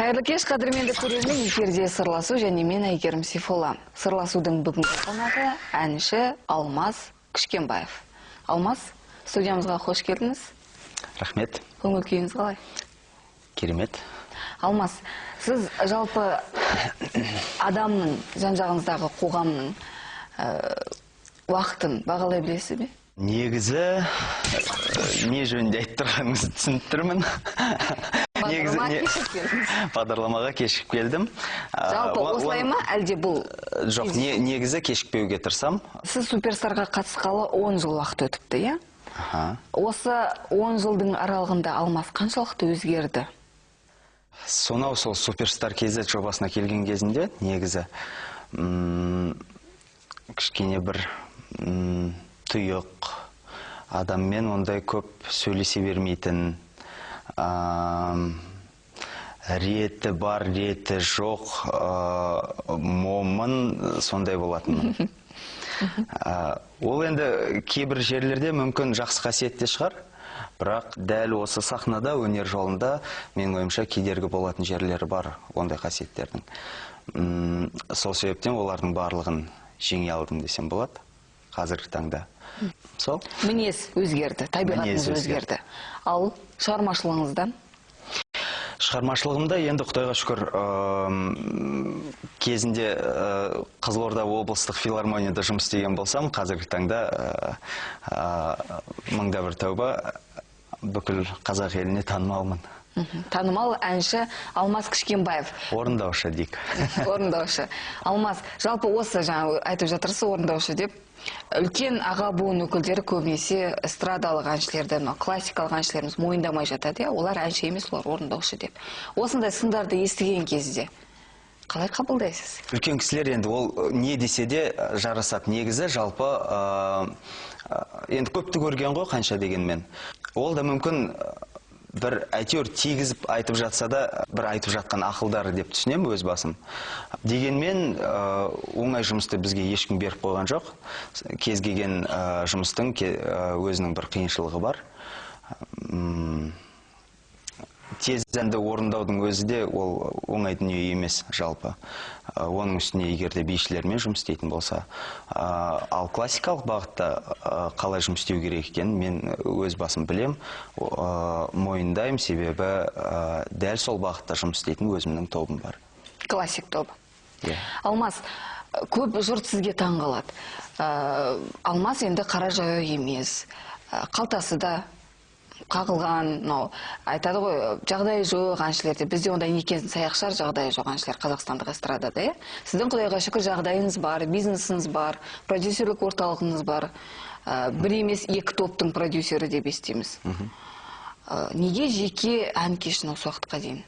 Қайырлы кеш, қадірменді көрермен, эфирде сырласу және мен Әйгерім Сейфолла. Сырласудың бүгінгі қонағы әнші Алмаз Күшкенбаев. Алмаз, студиямызға қош келдіңіз. Рахмет. Көңіл күйіңіз қалай? Керемет. Алмаз, сіз жалпы адамның, жан-жағыңыздағы қоғамның уақытын бағалай білесіз бе? Негізі, не жөнінде айтып тұрғаныңызды түсініп тұрмын. Бағдарламаға кешігіп келдім. Жалпы осылай ма, әлде бұл? Жоқ, негізі кешікпеуге тырсам. Сіз Суперстарға қатысқалы 10 жыл уақыт өтіпті, иә? Осы 10 жылдың аралығында Алмаз қаншалықты өзгерді? Сонау сол Суперстар KZ жобасына келген кезінде, негізі кішкене бір тұйық адаммен ондай көп сөйлесе бермейтін, реті бар, реті жоқ, момын сондай болатын. Ол енді кейбір жерлерде мүмкін жақсы қасиетте шығар, бірақ дәл осы сахнада, өнер жолында менің ойымша кедергі болатын жерлері бар ондай қасиеттердің. Сол себептен олардың барлығын жеңе алдым десем болады қазіргі таңда. Сол? Мінез өзгерді, табиғатыңыз өзгерді. Ал шығармашылығыңыздан? Шығармашылығымда енді Құдайға шүкір кезінде Қызылорда облыстық филармонияда жұмыс істеген болсам, қазіргі таңда мыңда бір тәуба бүкіл қазақ еліне танымалмын. Танымал әнші Алмаз Күшкенбаев. Орындаушы дейік. Орындаушы. Алмаз, жалпы осы жаңа айтып жатырсыз орындаушы деп, үлкен аға буын өкілдері көбінесе эстрадалық әншілерді, классикалық әншілеріміз мойындамай жатады, олар әнші емес, олар орындаушы деп. Осындай сындарды естіген кезде қалай қабылдайсыз? Үлкен кісілер енді ол не десе де жарасады. Негізі жалпы енді көпті көрген ғой қанша дегенмен. Ол да мүмкін бір әйтеуір тигізіп айтып жатса да, бір айтып жатқан ақылдары деп түсінем өз басым. Дегенмен, оңай жұмысты бізге ешкім беріп қойған жоқ. Кез келген жұмыстың өзінің бір қиыншылығы бар. Тез әнді орындаудың өзі де ол оңай дүние емес жалпы. Оның үстіне егерде бишілермен жұмыс істейтін болса. Ал классикалық бағытта қалай жұмыс істеу керек екенін мен өз басым білем, мойындаймын, себебі дәл сол бағытта жұмыс істейтін өзімнің тобым бар. Классик тобы. Алмаз, көп жұрт сізге таң қалады. Алмаз енді қара жаяу емес, қалтасы да қағылған, айтады ғой, жағдайы жоқ әншілерде. Бізде ондай некесін саяқшар жағдайы жоқ әншілер қазақстандық эстрадада. Сіздің Құдайға шүкір жағдайыңыз бар, бизнесіңіз бар, продюсерлік орталығыңыз бар. Бір емес екі топтың продюсері деп естиміз. Неге жеке ән кешін осы уақытқа дейін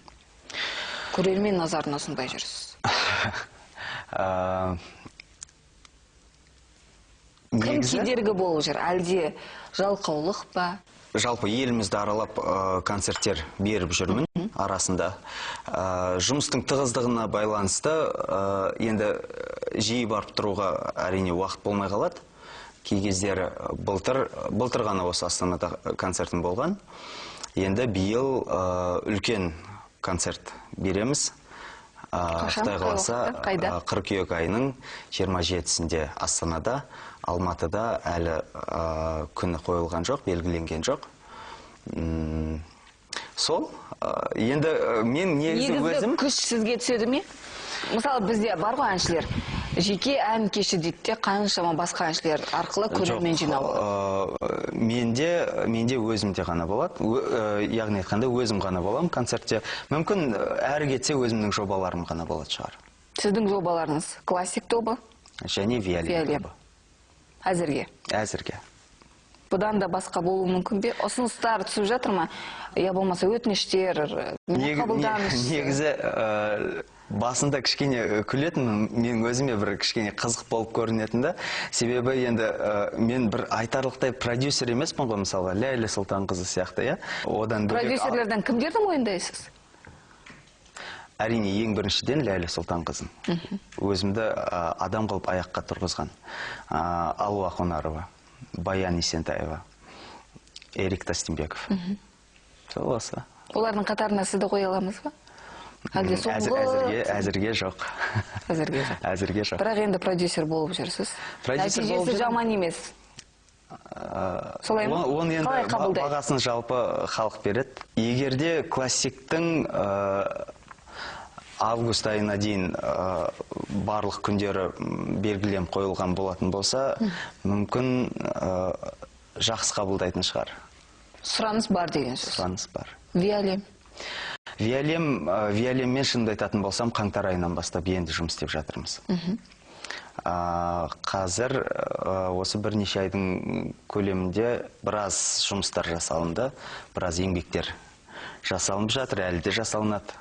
көрермен назарына ұсынбай жүрсіз? Кім кедергі болып жүр? Әлде жалқаулық па? Жалпы елімізді аралап концерттер беріп жүрмін арасында. Жұмыстың тығыздығына байланысты енді жиі барып тұруға әрине уақыт болмай қалады. Кей кездері былтыр ғана осы Астанада концертім болған. Енді биыл үлкен концерт береміз. Құдай қаласа қыркүйек айының 27-сінде Астанада, Алматыда әлі күні қойылған жоқ, белгіленген жоқ. Сол, енді мен негізі өзім... Күш сізге түседі ме? Мысалы, бізде бар ғой әншілер, жеке ән кеші дейді, қаншама басқа әншілер арқылы көрермен жинау. Менде өзімде ғана болады. Яғни айтқанда өзім ғана болам концертте. Мүмкін әрі кетсе өзімнің жобаларым ғана болады шығар. Сіздің жобаларыңыз классик тобы? Және виолет тобы. Әзірге? Әзірге. Бұдан да басқа болуы мүмкін бе? Ұсыныстар түсіп жатыр ма? Я болмаса өтініштер, негізі басында кішкене күлетін, мен өзіме бір кішкене қызық болып көрінетін да. Себебі енді мен бір айтарлықтай продюсер емеспін ғой, мысалға, Ләйлі Сұлтанқызы сияқты, иә? Продюсерлерден кімдерді мойындайсыз? Әрине, ең біріншіден Ләйлі Сұлтанқызын. Өзімді адам қылып аяққа тұрғызған. Алуа Қонарова, Баян Есентаева, Эрик Тастимбеков. Сол осы. Олардың қатарына сізді қоя аламыз ба? Әлде соңғы? Әзірге жоқ. Әзірге жоқ. Әзірге жоқ. Бірақ енді продюсер болып жүрсіз. Нәтижесі жаман емес. Солай ма? Оны Қалай енді қабылдайды? бағасын жалпы халық береді. Егерде классиктің август айына дейін барлық күндері белгіленіп қойылған болатын болса, мүмкін жақсы қабылдайтын шығар. Сұраныс бар деген сөз. Сұраныс бар. Виолем. Виолеммен шынымды айтатын болсам, қаңтар айынан бастап енді жұмыс істеп жатырмыз. Қазір осы бірнеше айдың көлемінде біраз жұмыстар жасалынды, біраз еңбектер жасалынып жатыр, әлі де жасалынады.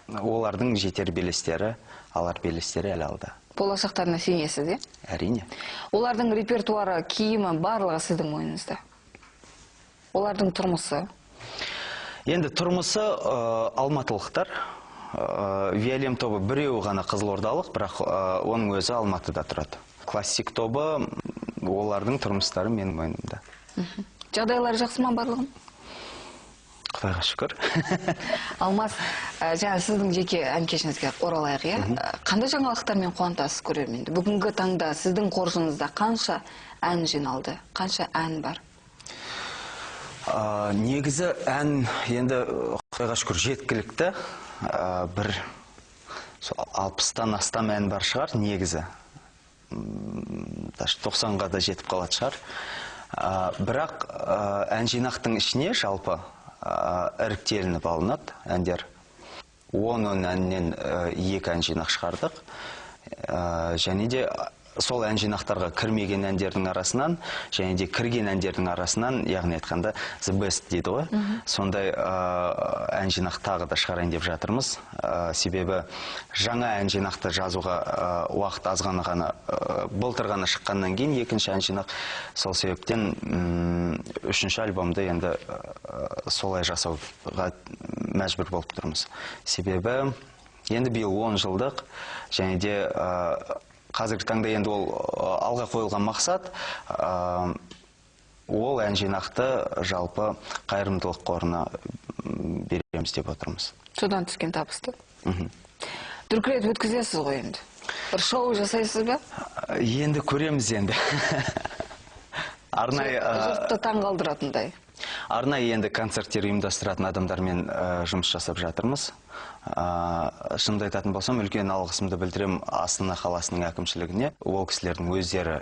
Олардың жетер белестері, алар белестері әлі алда. Болашақтарына сенесіз, де? Әрине. Олардың репертуары, киімі барлығы сіздің мойныңызда. Олардың тұрмысы? Енді тұрмысы алматылықтар. Виолем тобы біреуі ғана қызылордалық, бірақ оның өзі Алматыда тұрады. Классик тобы, олардың тұрмыстары менің мойнымда. Жағдайлары жақсы ма барлығын? Құдайға шүкір. Алмас, жаңа сіздің жеке әнкешіңізге оралайық, иә? Қандай жаңалықтармен қуантасыз көрерменді? Бүгінгі таңда сіздің қоржыныңызда қанша ән жиналды? Қанша ән бар? Негізі ән енді Құдайға шүкір жеткілікті. Бір 60-тан астам ән бар шығар негізі. 90-ға да жетіп қалады шығар. Бірақ ән жинақтың ішіне жалпы іріктелініп алынады әндер. 10 әннен 2 ән жинақ шығардық. Және де сол ән жинақтарға кірмеген әндердің арасынан, және де кірген әндердің арасынан, яғни айтқанда The Best дейді ғой. Сондай ән жинақ тағы да шығарайын деп жатырмыз. Себебі жаңа ән жинақты жазуға уақыт аз ғана былтыр ғана шыққаннан кейін екінші ән жинақ. Сол себептен үшінші альбомды енді солай жасауға мәжбүр болып тұрмыз. Себебі енді биыл 10 жылдық, және де қазіргі таңда енді ол алға қойылған мақсат, ол ән жинақты жалпы қайырымдылық қорына береміз деп отырмыз. Содан түскен табысты? Дүркірет өткізесіз ғой енді? Бір шоу жасайсыз ба? Енді көреміз енді. Жұртты таң қалдыратындай. Арнайы енді концерттер ұйымдастыратын адамдармен жұмыс жасап жатырмыз. Шынымды айтатын болсам, үлкен алғысымды білдірем Астана қаласының әкімшілігіне. Ол кісілердің өздері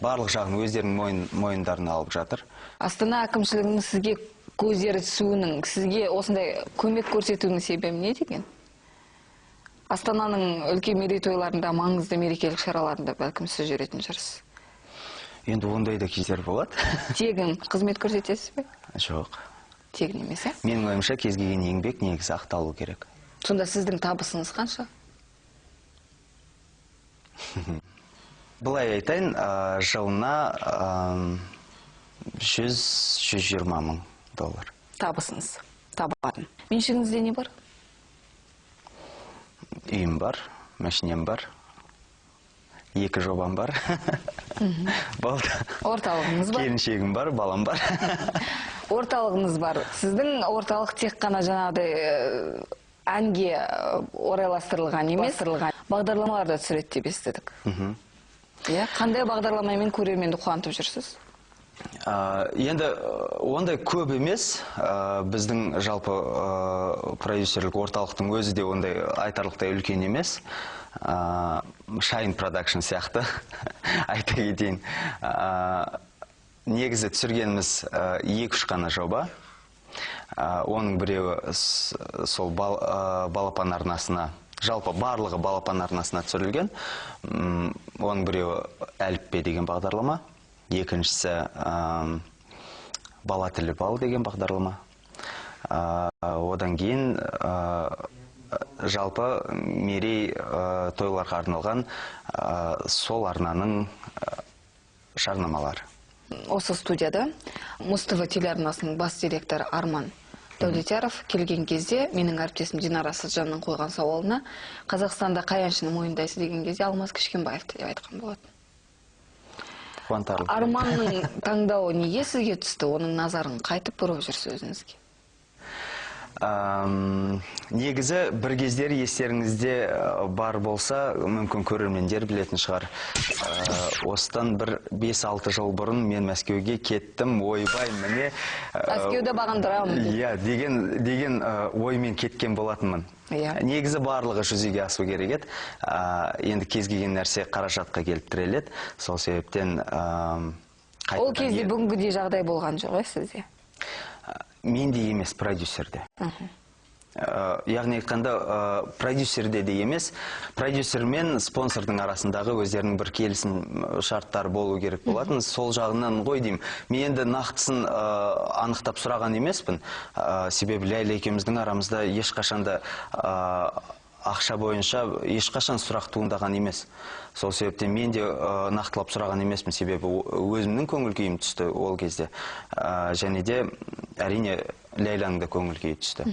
барлық жағын өздерінің мойындарына алып жатыр. Астана әкімшілігінің сізге көздері түсуінің, сізге осындай көмек көрсетуінің себебі не деген? Астананың үлкен мерейтойларында, маңызды мерекелік шараларында бәлкім сіз жүретін шығарсыз. Енді ондай да кездер болады. Тегін қызмет көрсетесіз бе? Жоқ. Тегін емес, ә? Менің ойымша кез келген еңбек негізі ақталу керек. Сонда сіздің табысыңыз қанша? Бұлай айтайын, жылына 100-120 мың доллар. Табысыңыз, табатын. Меншігіңізде не бар? Үйім бар, машинем бар. 2 жобам бар. Орталығыңыз бар? Келіншегім бар, балам бар. Орталығыңыз бар. Сіздің орталық тек қана жаңағыдай әнге орайластырылған емес, бағдарламаларда түсіреді деп естідік. Қандай бағдарламамен көрерменді қуантып жүрсіз? Енді ондай көп емес. Біздің жалпы продюсерлік орталықтың өзі де ондай айтарлықтай үлкен емес. Shine Production сияқты айта кетейін. Негізі түсіргеніміз 2-3 қана жоба. Оның біреуі сол балапан арнасына, жалпы барлығы балапан арнасына түсірілген. Оның біреуі әліппе деген бағдарлама. Екіншісі бала тілі бал деген бағдарлама. Одан кейін жалпы мерей тойларға арналған сол арнаның жарнамалары. Осы студияда Муз-ТВ телеарнасының бас директоры Арман Дәулетяров келген кезде менің әріптесім Динара Сызжанның қойған сауалына Қазақстанда қай әншіні мойындайсыз деген кезде Алмас Кішкенбаевты деп айтқан болатын. Қуантарлық. Арманның таңдауы неге сізге түсті? Оның назарын қайтып бұрып жүрсіз өзіңізге? Негізі бір кездері естеріңізде бар болса, мүмкін көрермендер білетін шығар. Осыдан бір 5-6 жыл бұрын мен Мәскеуге кеттім, ойбай, міне. Мәскеуді бағындырамын. Иә, деген оймен кеткен болатынмын. Негізі барлығы жүзеге асу керек еді. Енді кез келген нәрсе қаражатқа келіп тіреледі. Сол себептен ол кезде бүгінгідей жағдай болған жоқ, сізде? Менде емес, продюсерде. Яғни айтқанда, продюсерде де емес, продюсер мен спонсордың арасындағы өздерінің бір келісім шарттары болу керек болатын. Сол жағынан ғой деймін. Мен енді нақтысын анықтап сұраған емеспін. Себебі Ләйла екеуміздің арамызда ешқашанда ақша бойынша ешқашан сұрақ туындаған емес. Сол себептен мен де нақтылап сұраған емеспін, себебі өзімнің көңіл күйім түсті ол кезде. Және де әрине Ләйланың да көңіл күйі түсті.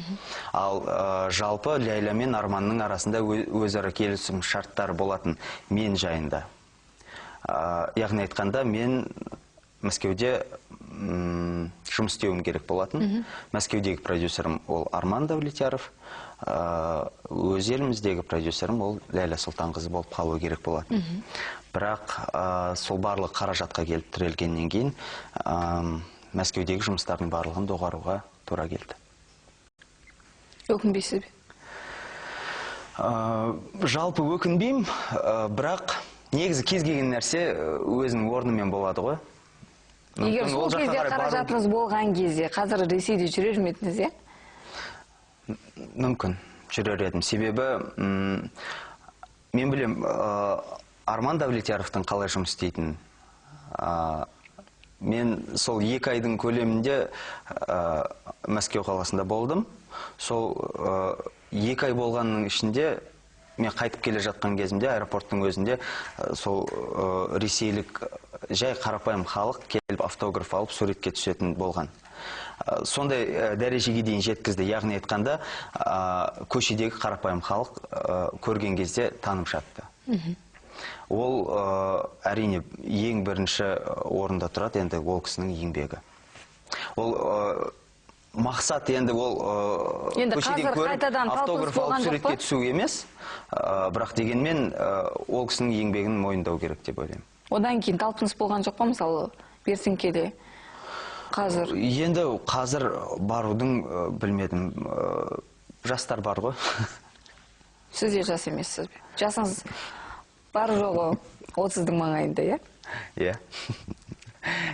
Ал жалпы Ләйла мен Арманның арасында өзара келісім шарттар болатын мен жайында. Яғни айтқанда, мен Мәскеуде жұмыс істеуім керек болатын. Мәскеудегі продюсерім ол Арман Давлетяров. Өз еліміздегі продюсерім ол Ләйла Сұлтанқызы болып қалу керек болатын. Бірақ сол барлық қаражатқа келіп тірелгеннен кейін Мәскеудегі жұмыстардың барлығын доғаруға тура келді. Өкінбейсіз бе? Жалпы өкінбеймін, бірақ негізі кез келген нәрсе өзінің орнымен болады ғой. Егер сол кезде қаражатыңыз болған кезде, қазір Ресейде жүрер медіңіз, е? Мүмкін жүрер едім. Себебі, мен білем, Арман Давлетяровтың қалай жұмыс істейтінін. Мен сол 2 айдың көлемінде Мәскеу қаласында болдым. Сол 2 ай болғанның ішінде мен қайтып келе жатқан кезімде аэропорттың өзінде сол ресейлік жай қарапайым халық келіп автограф алып суретке түсетін болған. Сондай дәрежеге дейін жеткізді. Яғни айтқанда, көшедегі қарапайым халық көрген кезде танып жатты. Ол әрине ең бірінші орында тұрады, енді ол кісінің еңбегі. Ол мақсат енді ол көшеден көріп автограф алып суретке түсу емес, бірақ дегенмен ол кісінің еңбегін мойындау керек деп ойлаймын. Одан кейін талпыныс болған жоқ па, мысалы, берсін келе? Қазір? Енді қазір барудың білмедім. Жастар бар ғой. Сіз де жас емессіз бе? Жасыңыз бар жоғы 30-дың маңайында, е? Е.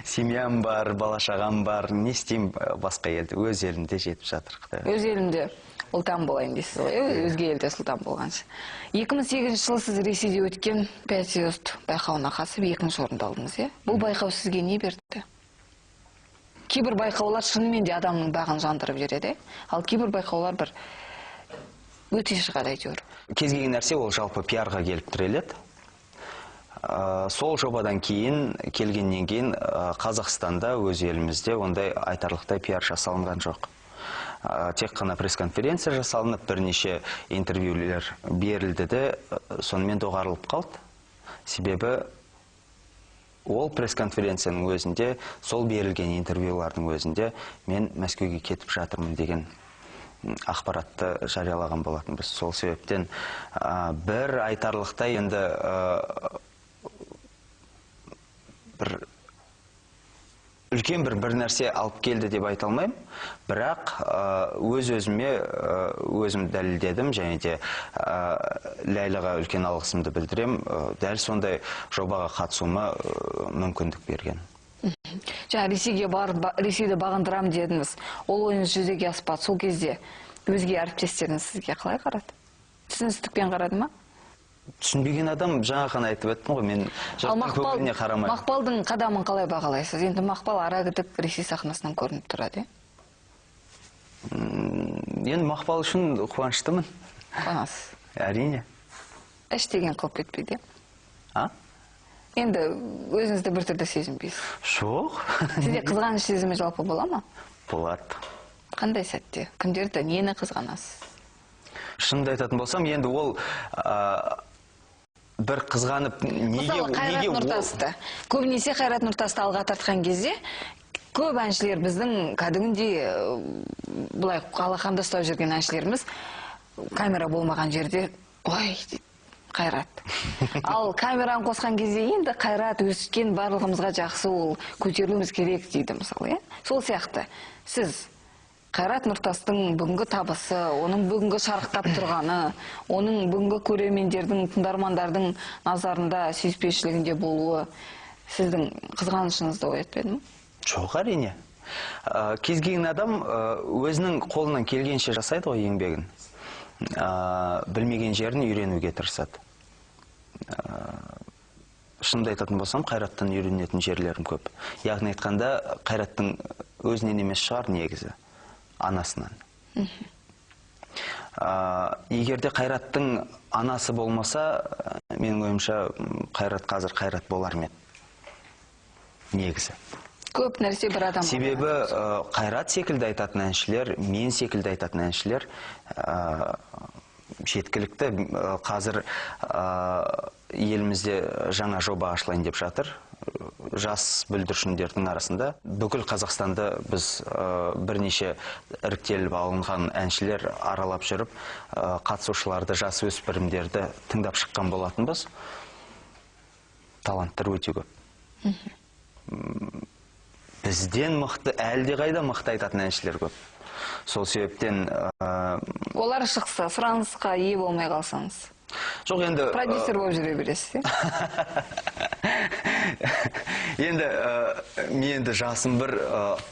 Семьям бар, бала-шағам бар. Не істеймін басқа елде? Өз елімде жетіп жатыр. Өз елімде ұлтан болайын дейсіз ғой, өзге елде сұлтан болғанша. 2008 жылы сіз Ресейде өткен 5 звезд байқауына қатысып 2-ші орынды алдыңыз, е? Бұл байқау сізге не берді? Кейбір байқаулар шынымен де адамның бағын жандырып жібереді, ал кейбір байқаулар бір өте шығады әйтеуір. Кез келген нәрсе ол жалпы пиарға келіп тіреледі. Сол жобадан кейін, келгеннен кейін Қазақстанда, өз елімізде ондай айтарлықтай пиар жасалынған жоқ. Тек қана пресс-конференция жасалынып, бірнеше интервьюлер берілді де, сонымен доғарылып қалды. Себебі ол пресс-конференцияның өзінде, сол берілген интервьюлардың өзінде мен Мәскеуге кетіп жатырмын деген ақпаратты жариялаған болатынбыз. Сол себептен бір айтарлықтай енді үлкен бір нәрсе алып келді деп айта алмаймын, бірақ өзім дәлелдедім, және де Ләйлаға үлкен алғысымды білдірем, дәл сондай жобаға қатысуыма мүмкіндік берген. Жаңа Ресейді бағындырам дедіңіз, ол ойыңыз жүзеге аспады. Сол кезде өзге әріптестеріңіз сізге қалай қарады? Түсіністікпен қарады ма? Түсінбеген адам жаңа ғана айтып өттім ғой, мен жұрттың көңіліне қарамаймын. Мақпалдың қадамын қалай бағалайсыз? Енді Мақпал ара кідіп Ресей сахнасынан көрініп тұрады. Енді Мақпал үшін қуаныштымын. Қуанасыз? Әрине. Іштеген қылып кетпейді. А? Енді өзіңізді бір түрді сезінбейсіз. Жоқ. Сізде қызғаныш сезімі жалпы бола ма? Болады. Қандай сәтте? Кімдерді, нені қызғанасыз? Шынымды айтатын болсам, енді ол бір қызғанып, неге... Мысалы, Қайрат Нұртасты. Көбінесе Қайрат Нұртасты алға тартқан кезде, Көп әншілер біздің кәдімгідей былай алақанда ұстап жүрген әншілеріміз камера болмаған жерде ой дейді Қайрат. Ал камераны қосқан кезде енді Қайрат өскен барлығымызға жақсы, ол көтерілуіміз керек дейді мысалы, сол сияқты. Сіз Қайрат Нұртастың бүгінгі табысы, оның бүгінгі шарықтап тұрғаны, оның бүгінгі көрермендердің, тыңдармандардың назарында, сүйіспеншілігінде болуы сіздің қызғанышыңызды оятпады ма? Жоқ, әрине. Кез келген адам өзінің қолынан келгенше жасайды ғой еңбегін. Білмеген жерін үйренуге тырысады. Шынымды айтатын болсам, Қайраттан үйренетін жерлерім көп. Яғни айтқанда, Қайраттың өзінен емес шығар негізі, анасынан. Егерде Қайраттың анасы болмаса, менің ойымша, Қайрат қазір Қайрат болар ма еді? Негізі. Көп нәрсе бір адам. Себебі Қайрат секілді айтатын әншілер, мен секілді айтатын әншілер жеткілікті. Қазір елімізде жаңа жоба ашылайын деп жатыр. Жас бүлдіршіндердің арасында бүкіл Қазақстанды біз бірнеше іріктеліп алынған әншілер аралап жүріп, қатысушыларды, жас өспірімдерді тыңдап шыққан болатынбыз. Таланттар өте көп. Бізден мықты, әлде қайда мықты айтатын әншілер көп. Сол себептен олар шықса, сұранысқа ие болмай қалсаңыз. Жоқ, енді продюсер болып жүре бересіз, енді жасым бір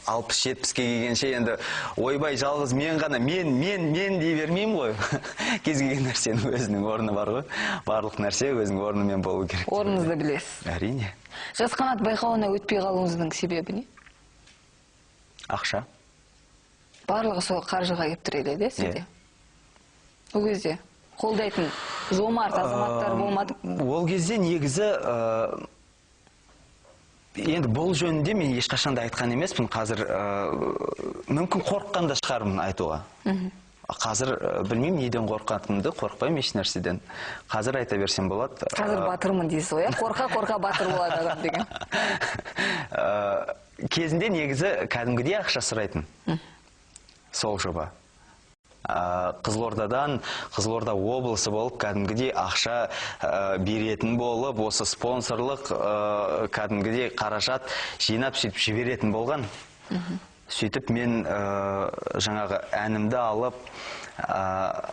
60-70-ке келгенше енді ойбай жалғыз мен ғана, мен дей бермеймін ғой. Кез келген нәрсенің өзінің орны бар ғой. Барлық нәрсе өзінің орнымен болу керек. Орныңызды білесіз. Әрине. Жас қанат байқауына өтпей қалуыңыздың себебі не? Ақша. Барлығы сол қаржыға кеп тіреледі, сізде? Ол кезде қолдайтын жомарт азаматтар болмады? Ол кезде негізі енді бұл жөнінде мен ешқашанда айтқан емеспін. Қазір мүмкін қорыққан да шығармын айтуға. Қазір білмеймін неден қорқатынымды, қорықпаймын еш нәрседен. Қазір айта берсем болады. Қазір батырмын дейсіз ғой, қорқа батыр болады адам деген. Кезінде негізі кәдімгідей ақша сұрайтын. Сол жоба. Қызылорда облысы болып, кәдімгідей ақша беретін болып, осы спонсорлық кәдімгідей қаражат жинап сөйтіп жіберетін болған. Сөйтіп мен жаңағы әнімді алып,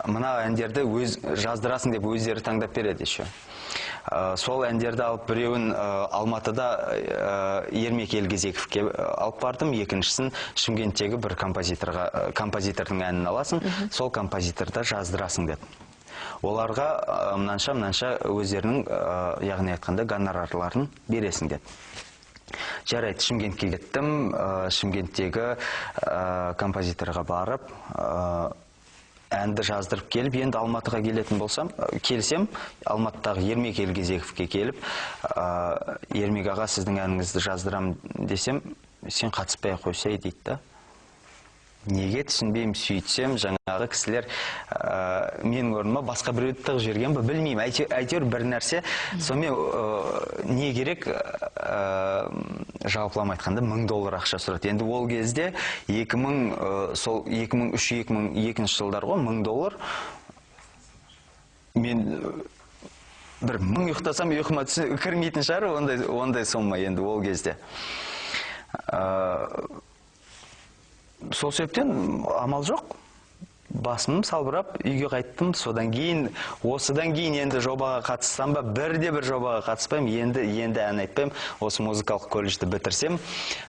мына әндерді жаздырасың деп өздері таңдап береді еще. Сол әндерді алып, біреуін Алматыда Ермек Елгезековке алып бардым, екіншісін Шымкенттегі бір композитордың әнін аласың, сол композиторда жаздырасың деп. Оларға мынанша өздерінің, яғни айтқанда, гонорарларын бересің деп. Жарайды, Шымкентке кеттім, Шымкенттегі композиторға барып, әнді жаздырып келіп, енді Алматыға келетін болсам, келсем, Алматыдағы Ермек Елгезековке келіп, Ермек аға, сіздің әніңізді жаздырам десем, сен қатыспай қойсай дейді да. Неге түсінбеймін, сөйтсем, жаңағы кісілер менің орныма басқа біреуді тығып жіберген бе, білмеймін. Әйтеуір бір нәрсе, сонымен не керек, жалпылама айтқанда $1000 ақша сұрады. Енді ол кезде 2003-2002 жылдар ғой, $1000. Мен бір 1000 ұйықтасам, ұйқыма кірмейтін шығар, ондай сома енді ол кезде. Сол себептен амал жоқ. Басым салбырап, үйге қайттым. Осыдан кейін енді жобаға қатыссам ба, бір жобаға қатыспаймын, енді ән айтпаймын. Осы музыкалық колледжді бітірсем,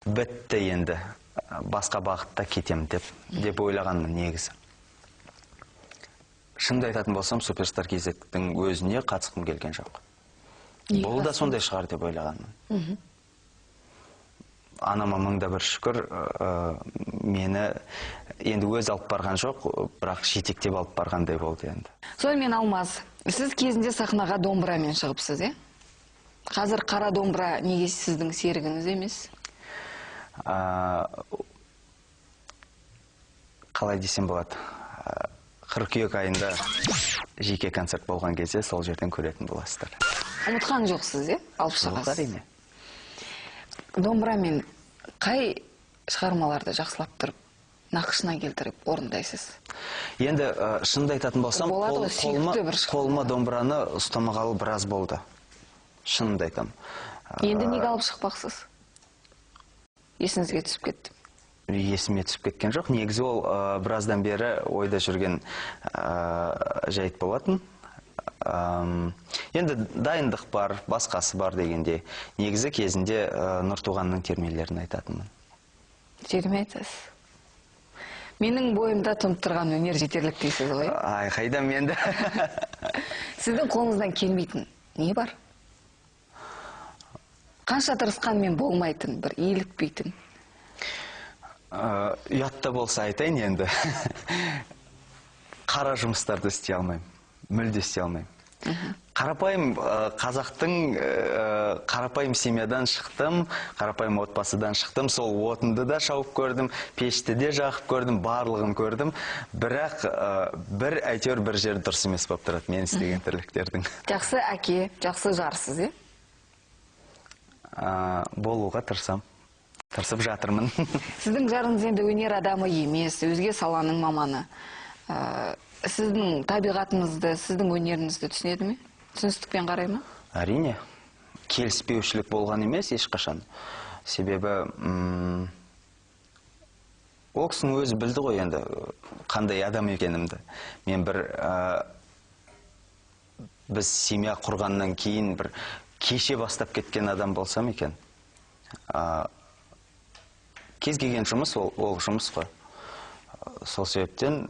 бітті енді. Басқа бағытта кетем деп ойлағанмын негізі. Шынымды айтатын болсам, Суперстар KZ-дің өзіне қатысқым келген жоқ. Бұл да сондай шығар деп ойлағанмын. Анама мыңда бір шүкір, мені енді өз алып барған жоқ, бірақ жетектеп алып барғандай болды енді. Сонымен Алмаз, сіз кезінде сахнаға домбырамен шығыпсыз, е? Қазір қара домбыра неге сіздің серігіңіз емес? Қалай десем болады? Қыркүйек айында жеке концерт болған кезде сол жерден көретін боласыздар. Ұмытқан жоқсыз, е? Алып шығасыз. Әрине. Домбырамен қай шығармаларды жақсылап тұрып, нақышына келтіріп орындайсыз? Енді шынымды айтатын болсам, Болады ғой, сүйікті бір шығарма. қолыма домбыраны ұстамағалы біраз болды. Шынымды айтам. Енді неге алып шықпақсыз? Есіңізге түсіп кетті. Есіме түсіп кеткен жоқ. Негізі ол біраздан бері ойда жүрген жайт болатын. Енді дайындық бар, басқасы бар дегенде. Негізі кезінде Нұртуғанның термелерін айтатынмын. Жеріме айтасыз. Менің бойымда тұнып тұрған өнер жетерлік дейсіз ғой? Ай, қайдам енді. Сіздің қолыңыздан келмейтін не бар? Қанша тырысқанмен болмайтын, бір елікпейтін. Ұятта болса айтайын енді. Қара жұмыстарды істей алмаймын. Мүлде істей алмаймын. Қарапайым қазақтың қарапайым семьядан шықтым, қарапайым отбасыдан шықтым, сол отынды да шауып көрдім, пешті де жағып көрдім, барлығын көрдім. Бірақ бір әйтеуір бір жер дұрыс емес болып тұрады мен істеген тірліктердің. Жақсы әке, жақсы жарсыз, е? Болуға тырысам. Тырысып жатырмын. Сіздің жарыңыз енді өнер адамы емес, өзге саланың маманы. Сіздің табиғатыңызды, сіздің өнеріңізді түсінеді ме? Түсіністікпен қарай ма? Әрине. Келіспеушілік болған емес ешқашан. Себебі ол кісінің өзі білді ғой енді қандай адам екенімді. Мен біз семья құрғаннан кейін бір кеше бастап кеткен адам болсам екен. Кез келген жұмыс ол жұмыс қой. Сол себептен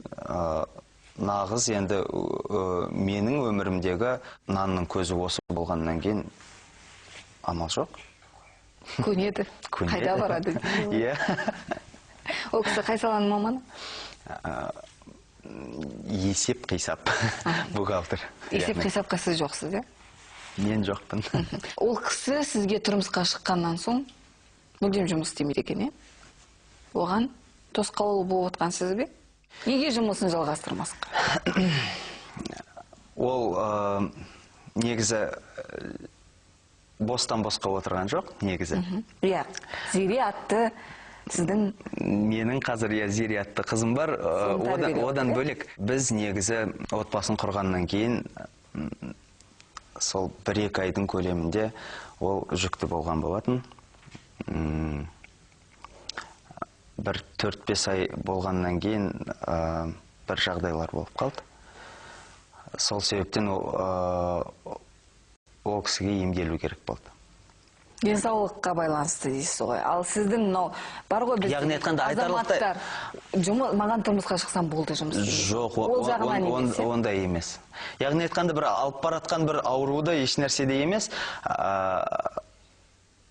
нағыз енді менің өмірімдегі нанның көзі осы болғаннан кейін амал жоқ. Көнеді. Қайда барады? Иә. Ол кісі қай саланың маманы? Есеп қисап. Бухгалтер. Есеп қисапқа сіз жоқсыз, е? Мен жоқпын. Ол кісі сізге тұрмысқа шыққаннан соң мүлдем жұмыс істемейді екен, е? Оған тосқауыл болып отқан сіз бе? Неге жұмысын жалғастырмасқа? Ол негізі бостан босқа отырған жоқ, негізі. Иә, Зере атты сіздің... Менің қазір Зере атты қызым бар. Одан бөлек біз негізі отбасын құрғаннан кейін сол 1-2 айдың көлемінде ол жүкті болған болатын. Бір 4-5 ай болғаннан кейін бір жағдайлар болып қалды. Сол себептен ол кісіге емделу керек болды. Денсаулыққа байланысты дейсіз ғой. Ал сіздің бар ғой біздің азаматтар, маған тұрмысқа шықсам болды жұмыс істеймін. Жоқ, ондай емес. Яғни айтқанда бір алып баратқан бір ауруды еш нәрседе емес.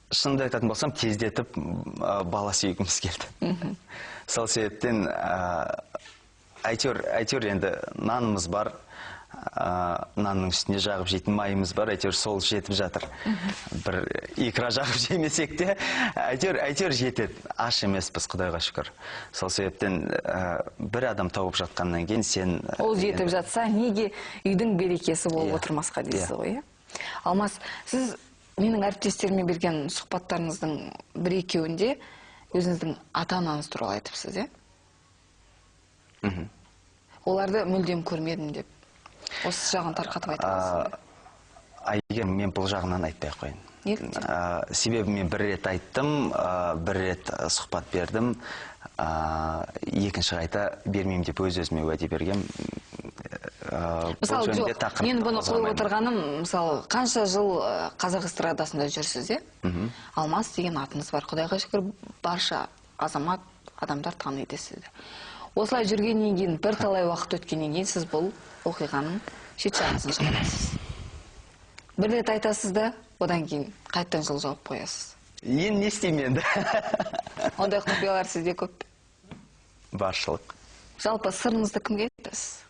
Шынымды айтатын болсам, тездетіп бала сүйгіміз келді. Сол себептен әйтеуір енді нанымыз бар, нанның үстіне жағып жейтін майымыз бар, әйтеуір сол жетіп жатыр. Бір икра жағып жемесек те, әйтеуір жетеді. Аш емеспіз, Құдайға шүкір. Сол себептен бір адам тауып жатқаннан кейін сен... Ол жетіп жатса, неге үйдің берекесі болып отырмасқа дейсіз ғой? Алмас, сіз менің әріптестеріме берген сұхбаттарыңыздың 1-2-інде өзіңіздің ата-анаңыз туралы айтыпсыз, е? Оларды мүлдем көрмедім деп. Осы жағын тарқатып айтыңыз. Егер мен бұл жағынан айтпай қойын. Неліктен? Себебі мен 1 рет айттым, 1 рет сұхбат бердім, екінші қайта бермеймін деп өз-өзіме уәде бергем. Мысалы, жоқ, мен бұны қойып отырғаным, мысалы, қанша жыл қазақ эстрадасында жүрсіз, е? Алмас деген атыңыз бар. Құдайға шүкір, барша адамдар таниды сізді. Осылай жүргеннен кейін, бірталай уақыт өткеннен кейін сіз бұл оқиғаның шет жағасын шығарасыз. 1 рет айтасыз да, одан кейін қайттан жыл жауып қоясыз. Енді не істеймін енді? Ондай құпиялар сізде көп пе? Баршылық. Жалпы сырыңызды кімге айтасыз?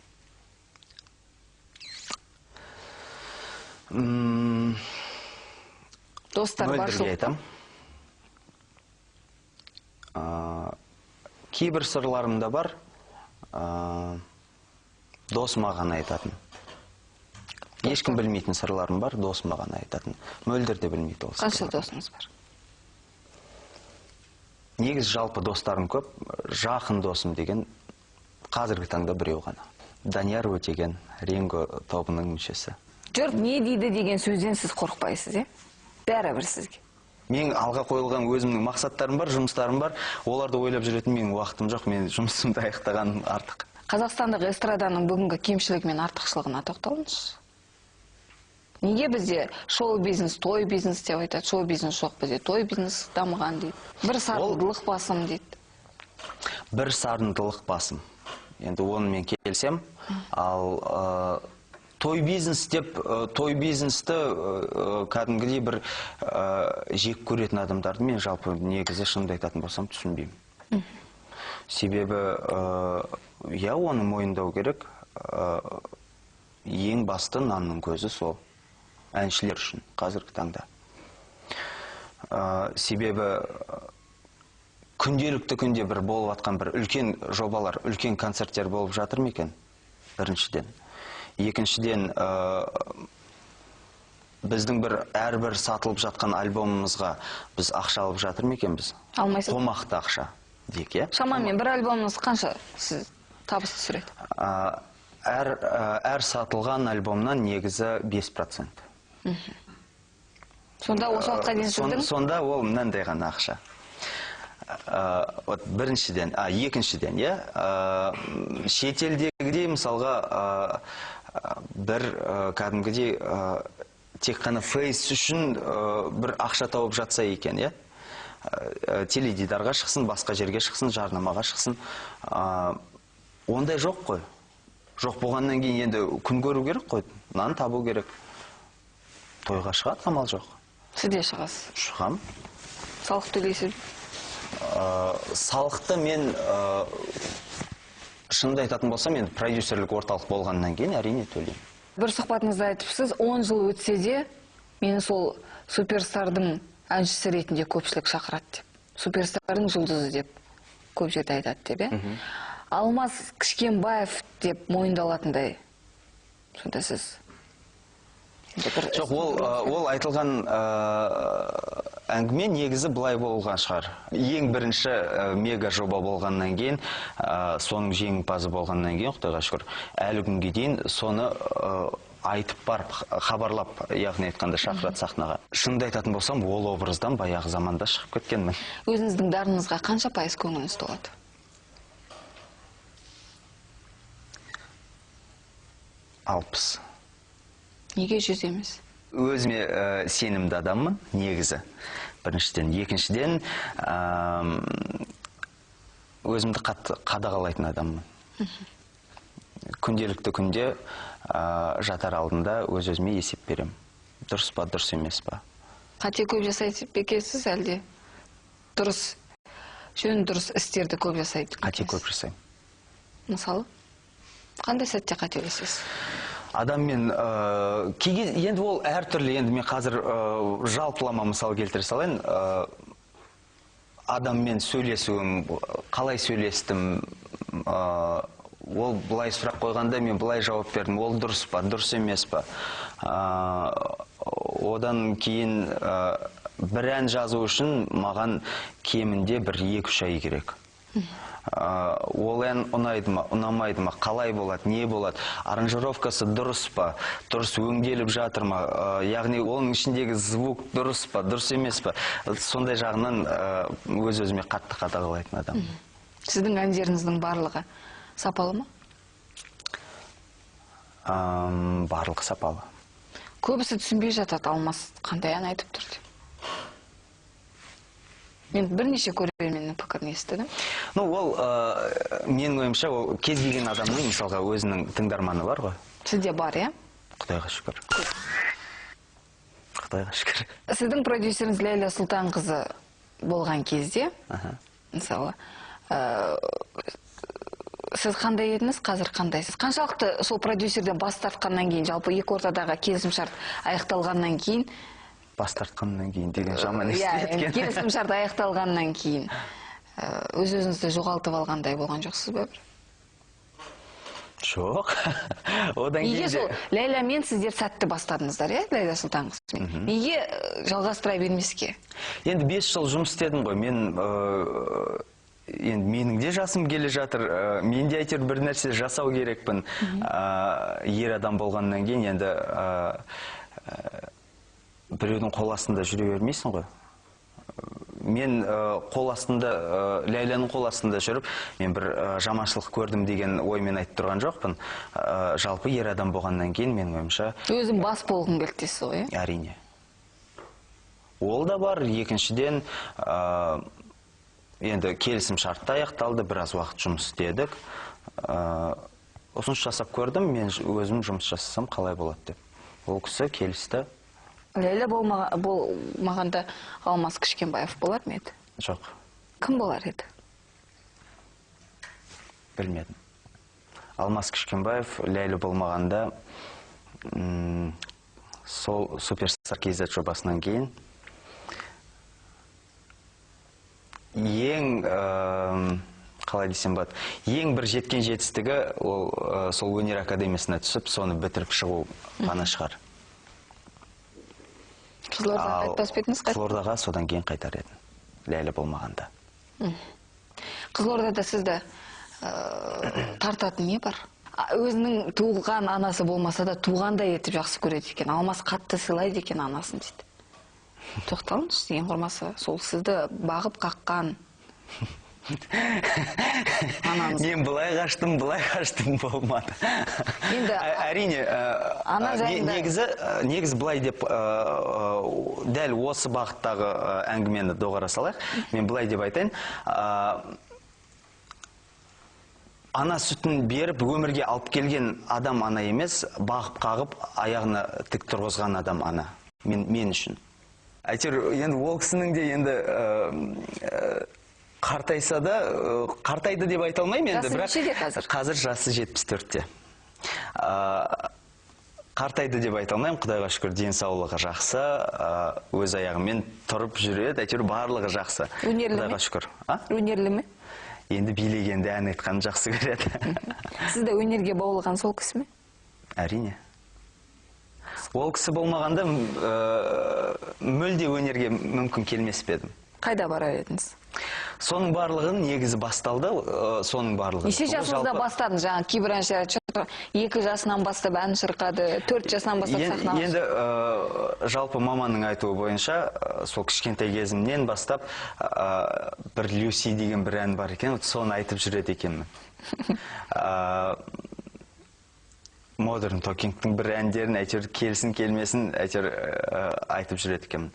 Достар Мөлдірге айтам. Кейбір сырларым да бар. Досым маған айтатын. Ешкім білмейтін сырларым бар, досым маған айтатын. Мөлдір де білмейді ол сырларды. Қанша досыңыз бар? Негізі жалпы достарым көп, жақын досым деген қазіргі таңда біреу ғана. Данияр Өтеген, Ринго тобының мүшесі. Жұрт не дейді деген сөзден сіз қорықпайсыз, бәрібір сізге. Мен алға қойылған өзімнің мақсаттарым бар, жұмыстарым бар. Оларды ойлап жүретін менің уақытым жоқ, мен жұмысымды аяқтаған артық. Қазақстандық эстраданың бүгінгі кемшілігі мен артықшылығына тоқталыңыз. Неге бізде шоу-бизнес, той-бизнес деп айтады, шоу-бизнес жоқ, бізде той-бизнес дамыған дейді. Бір сарындылық басым дейді. Бір сарындылық басым. Енді оны мен келсем, ал той-бизнес деп, той-бизнесті кәдімгідей бір жек көретін адамдарды мен жалпы негізі шынымды айтатын болсам түсінбеймін. Себебі, оны мойындау керек, ең басты нанның көзі сол. Әншілер үшін қазіргі таңда. Себебі күнделікті күнде бір болып атқан бір үлкен жобалар, үлкен концерттер болып жатыр ма екен? Біріншіден. Екіншіден, біздің әрбір сатылып жатқан альбомымызға біз ақша алып жатыр ма екен біз? Алмайсыз. Қомақты ақша дейік, е? Шамамен бір альбомыңыз қанша сіз табыс түсіреді? Әр сатылған альбомнан негізі 5%. Сонда осы уақытқа дейін сіздің? Сонда ол мынандай ғана ақша. Біріншіден, екіншіден, шетелдегідей мысалға бір кәдімгідей тек қана фейс үшін бір ақша тауып жатса екен, теледидарға шықсын, басқа жерге шықсын, жарнамаға шықсын. Ондай жоқ қой. Жоқ болғаннан кейін енді күн көру керек қой, нан табу керек. Тойға шығады, қамал жоқ. Сіз де шығасыз? Шығам. Салық төлейсіз? Салықты мен шынымды айтатын болсам, енді продюсерлік орталық болғаннан кейін әрине төлеймін. Бір сұхбатыңызда айтыпсыз, 10 жыл өтсе де, мені сол суперстардың әншісі ретінде көпшілік шақырады деп. Суперстардың жұлдызы деп көп жерде айтады деп, Алмас Кішкенбаев деп мойындалатындай. Сонда сіз? Жоқ, ол айтылған әңгіме негізі былай болған шығар. Ең бірінші мега жоба болғаннан кейін, соның жеңімпазы болғаннан кейін, Құдайға шүкір, әлі күнге дейін соны айтып барып, хабарлап, яғни айтқанда шақырат сахнаға. Шынымды айтатын болсам, ол образдан баяғы заманда шығып кеткенмін. Өзіңіздің дарыныңызға қанша пайыз көңіліңіз толады? 60. Неге 100 емес? Өзіме сенімді адаммын, негізі. Біріншіден. Екіншіден, өзімді қадағалайтын адаммын. Күнделікті күнде жатар алдында өз-өзіме есеп берем. Дұрыс па, дұрыс емес па? Қате көп жасайды екенсіз әлде? Дұрыс, жөн дұрыс істерді көп жасайды. Қате көп жасаймын. Мысалы? Қандай сәтте қателесесіз? Адаммен, енді ол әртүрлі, енді мен қазір жалпылама мысал келтіре салайын. Адаммен сөйлесуім, қалай сөйлестім, ол былай сұрақ қойғанда мен былай жауап бердім, ол дұрыс па, дұрыс емес па. Одан кейін бір ән жазу үшін маған кемінде бір 2-3 ай керек. Ол ән ұнайды ма, ұнамайды ма, қалай болады, не болады, аранжировкасы дұрыс па, дұрыс өңделіп жатыр ма, яғни оның ішіндегі звук дұрыс па, дұрыс емес па, сондай жағынан өз-өзіме қатты қадағалайтын адам. Сіздің әндеріңіздің барлығы сапалы ма? Барлығы сапалы. Көбісі түсінбей жатады, Алмас қандай ән айтып тұр деп. Мен бірнеше көрерменнің пікірін естідім. Ол менің ойымша, кез келген адамның мысалға өзінің тыңдарманы бар ғой. Сізде бар, Құдайға шүкір. Құдайға шүкір. Сіздің продюсеріңіз Ләйлә Сұлтанқызы болған кезде, мысалы, сіз қандай едіңіз, қазір қандайсыз? Қаншалықты сол продюсерден бас тартқаннан кейін, жалпы екі ортадағы келісімшарт аяқталғаннан кейін, бас тартқаннан кейін деген жаман естіледі. Келісімшарт аяқталғаннан кейін өз-өзіңізді жоғалтып алғандай болған жоқсыз ба? Жоқ. Одан кейін Неге сол Ләйлямен сіздер сәтті бастадыңыздар, иә, Ләйла Сұлтан қызымен? Неге жалғастыра бермеске? Енді 5 жыл жұмыс істедім ғой. Енді менің де жасым келе жатыр. Мен де әйтеуір бір нәрсе жасау керекпін. Ер адам болғаннан кейін енді біреудің қол астында жүре бермейсің ғой. Мен қол астында, Ләйланың қол астында жүріп, мен бір жаманшылық көрдім деген оймен айтып тұрған жоқпын. Жалпы ер адам болғаннан кейін менің ойымша... Өзім бас болғым келді дейсіз ғой, иә? Әрине. Ол да бар. Екіншіден, енді келісім шартта аяқталды, біраз уақыт жұмыс істедік. Ұсыныс жасап көрдім, мен өзім жұмыс жасасам қалай болады деп. Ол кісі келісті. Ләйла болмағанда Алмас Кішкенбаев болар ма еді? Жоқ. Кім болар еді? Білмедім. Алмас Кішкенбаев Ләйла болмағанда сол Суперстар KZ жобасынан кейін қалай десем болады, ең бір жеткен жетістігі ол сол өнер академиясына түсіп, соны бітіріп шығу ғана шығар. Қызылордаға қайтпас па едіңіз? Қызылордаға содан кейін қайтар едім, Ләйла болмағанда. Қызылордада сізді тартатын не бар? Өзінің туылған анасы болмаса да туғандай етіп жақсы көреді екен. Алмас қатты сыйлайды екен анасын дейді. Тоқталыңыз, ең құрмаса, сол сізді бағып қаққан анаңыз. Мен былай қаштым болмады. Әрине, негізі былай деп, дәл осы бағыттағы әңгімені доғара салайық. Мен былай деп айтайын. Ана сүтін беріп, өмірге алып келген адам ана емес, бағып қағып, аяғына тік тұрғызған адам ана. Мен үшін. Әйтеуір, енді ол кісінің де енді қартайса да, қартайды деп айта алмаймын енді, бірақ қазір жасы 74-те. Қартайды деп айта алмаймын, Құдайға шүкір, денсаулығы жақсы, өз аяғымен тұрып жүреді, әйтеуір барлығы жақсы. Өнерлі ме? Өнерлі ме? Енді билегенде ән айтқанын жақсы көреді. Сізді өнерге баулыған сол кісі ме? Әрине. Ол кісі болмағанда мүлде өнерге мүмкін келмес пе едім. Қайда барар едіңіз? Соның барлығын негізі басталды, соның барлығы. Неше жасыңызда бастадыңыз? Жаңа кейбір әншілер 2 жасынан бастап ән шырқады, 4 жасынан бастап сахнаға. Енді жалпы маманың айтуы бойынша, сол кішкентай кезімнен бастап бір Люси деген бір ән бар екен, соны айтып жүреді екенмін. Modern Talking'тың бір әндерін әйтеуір келсін келмесін әйтеуір айтып жүреді екенмін.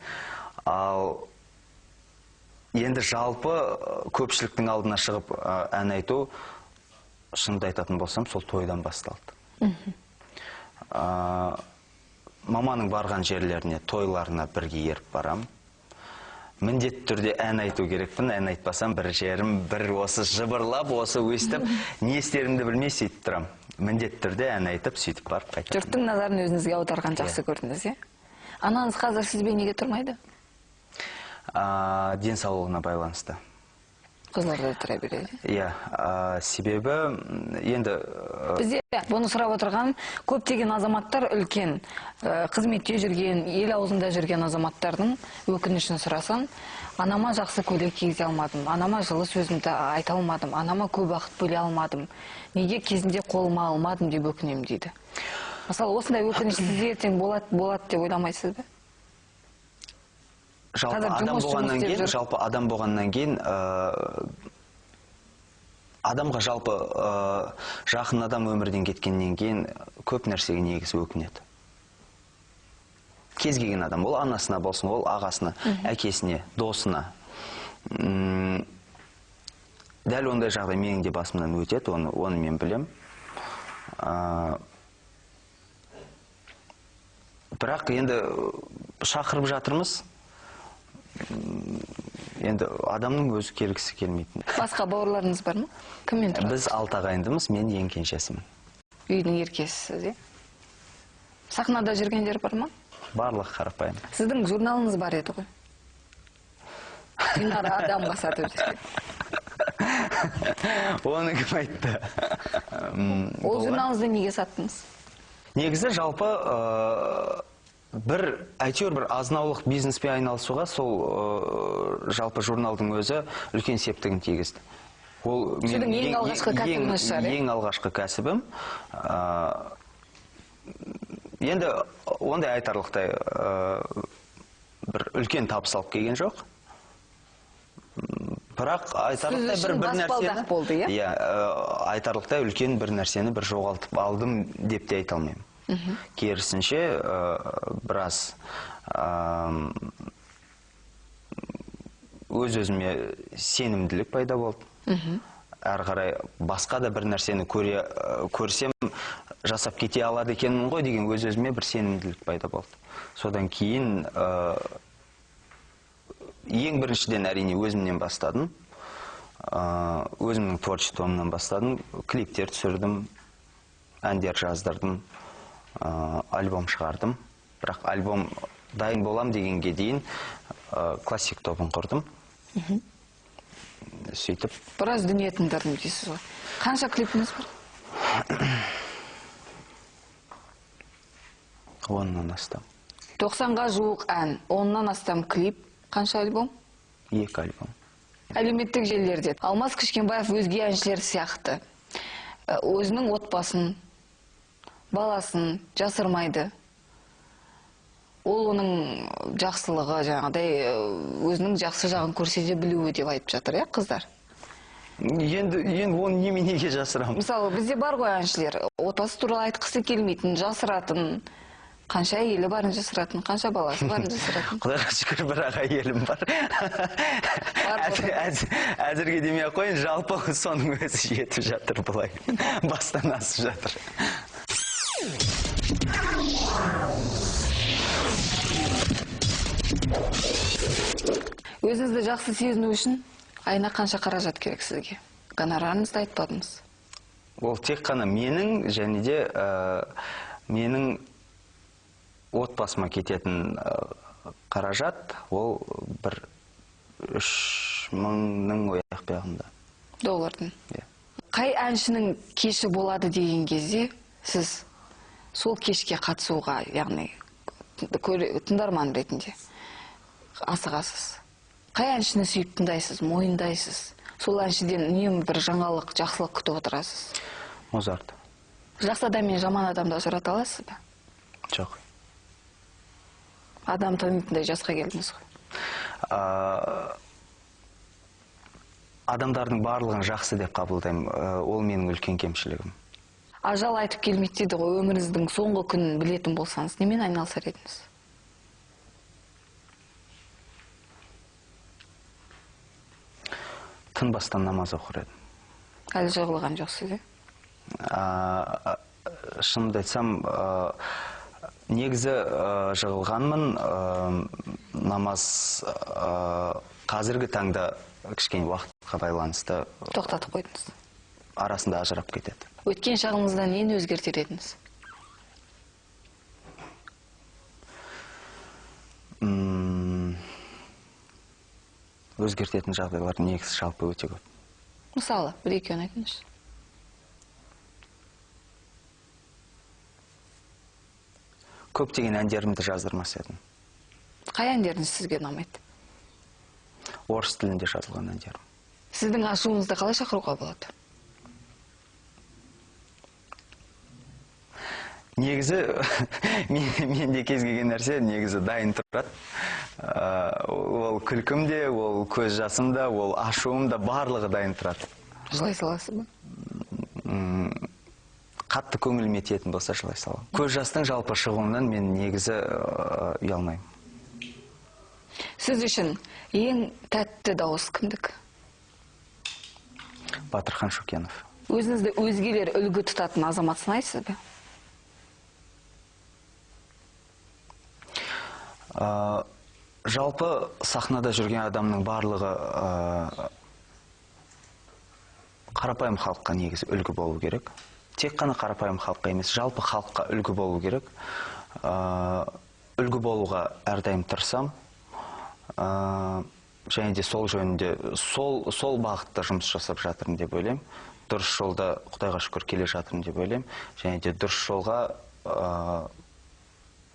Ал енді жалпы көпшіліктің алдына шығып ән айту, шынымды айтатын болсам, сол тойдан басталды. Маманың барған жерлеріне, тойларына бірге еріп барам. Міндетті түрде ән айту керекпін, ән айтпасам бір жерім, бір осы жыбырлап, осы өстіп, не істерімді білмей сөйтіп тұрам. Міндетті түрде ән айтып, сөйтіп барып қайтамын. Жұрттың назарын өзіңізге аударған жақсы көрдіңіз, е? Анаңыз қазір сізбен неге тұрмайды? Денсаулығына байланысты. Қызылордада тұра береді. Иә, себебі енді... Бізде бұны сұрап отырған көптеген азаматтар үлкен, қызметте жүрген, ел аузында жүрген азаматтардың өкінішін сұрасам, анама жақсы көйлек кигізе алмадым, анама жылы сөзімді айта алмадым, анама көп уақыт бөле алмадым, неге кезінде қолыма алмадым деп өкінемін дейді. Мысалы, осындай өкініш сізде ертең болады деп ойламайсыз ба? Жалпы адам болғаннан кейін, адамға жалпы жақын адам өмірден кеткеннен кейін көп нәрсеге негізі өкінеді. Кез келген адам, ол анасына болсын, ол ағасына, әкесіне, досына. Дәл ондай жағдай менің де басымнан өтеді, оны мен білем. Бірақ енді шақырып жатырмыз. Енді адамның өзі келгісі келмейтін. Басқа бауырларыңыз бар ма? Кіммен тұрады? Біз 6 ағайындымыз, мен ең кенжесімін. Үйдің еркесісіз, е? Сахнада жүргендер бар ма? Барлығы қарапайым. Сіздің журналыңыз бар еді ғой. Динара Адамға сатып жүрген. Оны кім айтты? Ол журналыңызды неге саттыңыз? Негізі жалпы әйтеуір бір азынаулық бизнеспен айналысуға сол жалпы журналдың өзі үлкен септігін тигізді. Ол сіздің ең алғашқы кәсібіңіз шығар, ең алғашқы кәсібім. Енді ондай айтарлықтай бір үлкен табыс алып келген жоқ. Бірақ айтарлықтай бір нәрсені болды, иә, айтарлықтай үлкен бір нәрсені бір жоғалтып алдым деп те айта алмаймын. Керісінше біраз өз-өзіме сенімділік пайда болды. Әрі қарай басқа да бір нәрсені көрсем жасап кете алады екенмін ғой деген өз-өзіме бір сенімділік пайда болды. Содан кейін ең біріншіден әрине өзімнен бастадым. Өзімнің творчествомнан бастадым. Клиптер түсірдім, әндер жаздырдым, альбом шығардым. Бірақ альбом дайын болам дегенге дейін классик тобын құрдым. Сөйтіп. Біраз дүние тыңдадым дейсіз ғой. Қанша клипіңіз бар? 10-нан астам. 90-ға жуық ән, 10-нан астам клип. Қанша альбом? 2 альбом. Әлеуметтік желілерде Алмас Кішкенбаев өзге әншілер сияқты өзінің отбасын, баласын жасырмайды. Ол оның жақсылығы, жаңағыдай өзінің жақсы жағын көрсете білуі деп айтып жатыр, қыздар? Енді оны неменеге жасырамын? Мысалы, бізде бар ғой әншілер, отбасы туралы айтқысы келмейтін, жасыратын, қанша әйелі барын жасыратын, қанша баласы барын жасыратын. Құдайға шүкір, бір әйелім бар. Әзірге демей қойын, жалпы соның өзі жетіп жатыр бұлай. Бастан асып жатыр. Өзіңізді жақсы сезіну үшін айына қанша қаражат керек сізге? Гонорарыңызды айтпадыңыз. Ол тек қана менің және де менің отбасыма кететін қаражат, ол бір 3000-ның ояқ бұяғында. Доллардың? Қай әншінің кеші болады деген кезде сіз сол кешке қатысуға, яғни тыңдарман ретінде асығасыз? Қай әншіні сүйіп тыңдайсыз, мойындайсыз? Сол әншіден үнемі бір жаңалық, жақсылық күтіп отырасыз? Мозарт. Жақсы адам мен жаман адамды ажырата аласыз ба? Жоқ. Адам танитындай жасқа келдіңіз ғой. Адамдардың барлығын жақсы деп қабылдаймын. Ол менің үлкен кемшілігім. Ажал айтып келмейді дейді ғой, өміріңіздің соңғы күнін білетін болсаңыз, немен айналысар едіңіз? Тынбастан намаз оқыр едім. Әлі жығылған жоқсыз, Шынымды айтсам, негізі жығылғанмын, намаз қазіргі таңда кішкене уақытқа байланысты тоқтатып қойдыңыз. Арасында ажырап кетеді. Өткен шағыңызда нені өзгертер едіңіз? Өзгертетін жағдайлар негізі жалпы өте көп. Мысалы, бір-екеуін айтыңызшы. Көптеген әндерімді жаздырмас едім. Қай әндеріңіз сізге ұнамайды? Орыс тілінде жазылған әндерім. Сіздің ашуыңызды қалай шақыруға болады? Негізі, менде кез келген нәрсе негізі дайын тұрады. Ол күлкім де, ол көз жасым да, ол ашуым да, барлығы дайын тұрады. Жылай саласыз ба? Қатты көңіліме тиетін болса жылай салам. Көз жастың жалпы шығуынан мен негізі ұялмаймын. Сіз үшін ең тәтті дауыс кімдікі? Батырхан Шөкенов. Өзіңізді өзгелер үлгі тұтатын азамат сынайсыз ба? Жалпы сахнада жүрген адамның барлығы қарапайым халыққа негізі үлгі болу керек. Тек қана қарапайым халыққа емес, жалпы халыққа үлгі болу керек. Үлгі болуға әрдайым тырысам. және де сол жөнінде сол бағытта жұмыс жасап жатырмын деп ойлаймын. Дұрыс жолда Құдайға шүкір келе жатырмын деп ойлаймын. Және де дұрыс жолға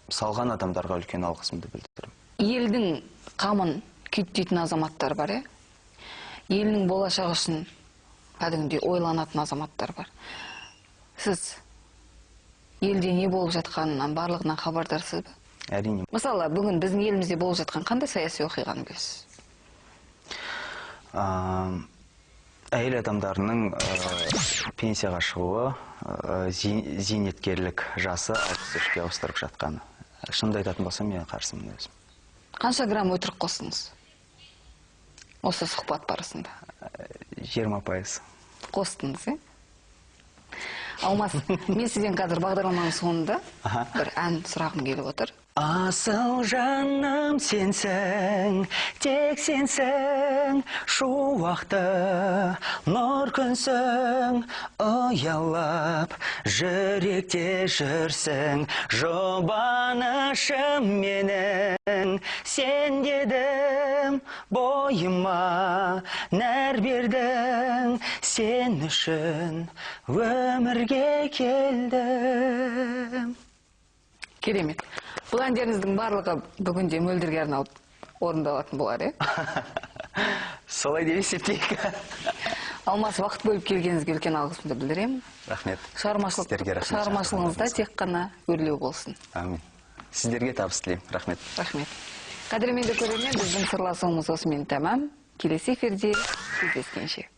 салған адамдарға үлкен алғысымды білдіремін. Елдің қамын күйттейтін азаматтар бар, елінің болашағы үшін кәдімгідей ойланатын азаматтар бар. Сіз елде не болып жатқанынан барлығынан хабардарсыз ба? Әрине. Мысалы, бүгін біздің елімізде болып жатқан қандай саяси оқиғаны білесіз? Әйел адамдарының пенсияға шығуы, зейнеткерлік жасы 63-ке ауыстырып жатқаны. Шынымды айтатын болсам, мен қарсымын өзім. Қанша грамм өтірік қостыңыз осы сұхбат барысында? 20%. Қостыңыз, Алмас, мен сізден қазір бағдарламаның соңында бір ән сұрағым келіп отыр. Асыл жаным сенсің, тек сенсің, шуақты нұр күнсің, ұялап жүректе жүрсің, жұбанышым менің, сен дедім бойыма нәр бердің, сен үшін өмірге келдім. Керемет. Бұл әндеріңіздің барлығы бүгінде мөлдірге арналып орындалатын болар, Солай деп есептейік. Алмас, уақыт бөліп келгеніңізге үлкен алғысымды білдіремін. Рахмет. Шығармашылығыңызда тек қана өрлеу болсын. Амин. Сіздерге табыс тілеймін. Рахмет. Рахмет. Қадірменді көрермен, біздің сырласуымыз осымен тәмам. Келесі эфирде кездескенше.